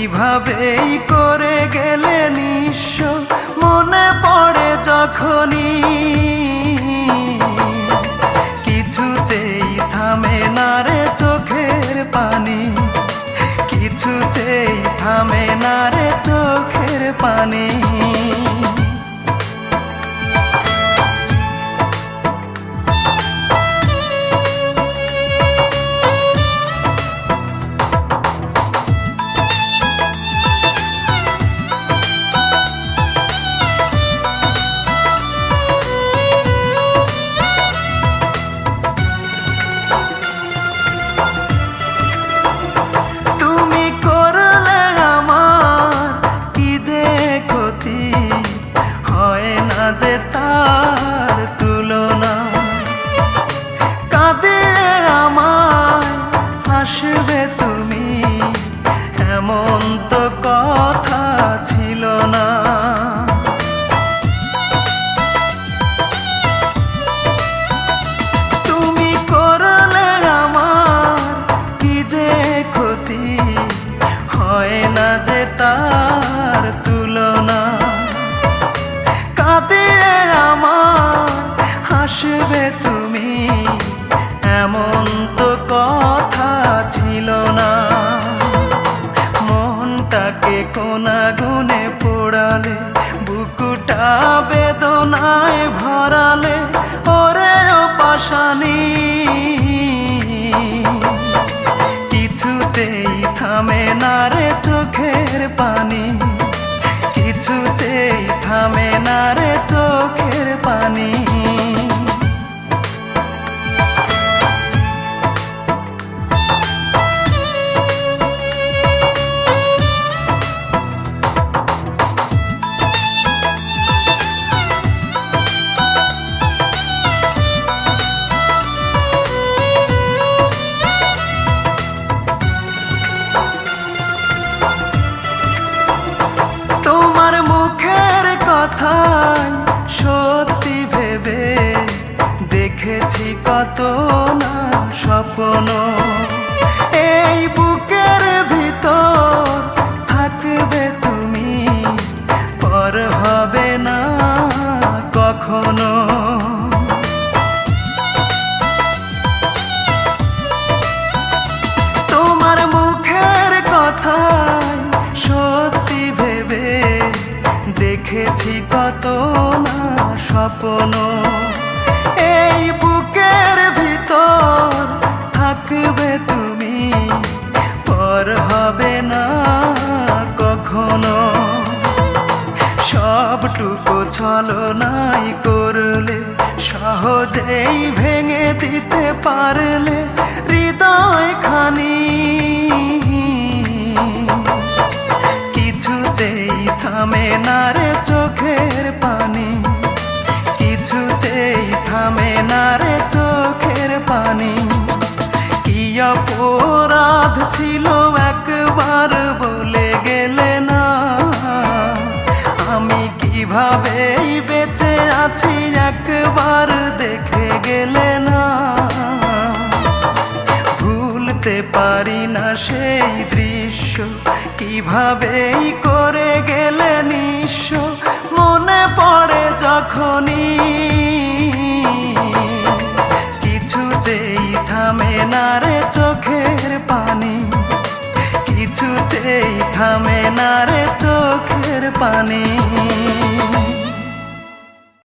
কিভাবেই করে গেলে নিঃস্ব মনে পড়ে যখনই কিছুতেই থামে না রে চোখের পানি কিছুতেই থামে না রে চোখের পানি যে তার তুলনা কাঁদিয়ে আমায় হাসবে তুমি এমন তো কথা ছিল না তুমি করলে আমার কি যে ক্ষতি হয় না যে তার তুলনা কাঁদিয়ে আমার হাসবে তুমি এমন তো কথা ছিল না মনটাকে কোনা গুনে পোড়ালে বুকুটা বেদনায় ভরালে ওরে ও পাশানি কিছুতেই থামে না রে চোখের পানি কিছুতেই থামে না রে চোখের পানি তোমার মুখের কথাই সত্যি ভেবে দেখেছি কত না স্বপ্ন এই বুকের ভিতর থাকবে তুমি পর হবে না কখনো তোমার মুখের কথাই সত্যি ভেবে দেখেছি কত না স্বপ্ন এই বুকের ভিতর থাকবে তুমি পর হবে না কখনো সবটুকু ছলনাই করলে সহজেই ভেঙে দিতে পারলে হৃদয় খানি কিছুতেই থামে না রে চোখের পানি কিছুতেই থামে না রে চোখের পানি কি অপরাধ ছিল একবার বলে গেলে না আমি কিভাবেই বেঁচে আছি একবার দেখে গেলে না ভুলতে পারি না সেই দৃশ্য কিভাবেই করে গেলে নিঃস্ব মনে পড়ে যখনই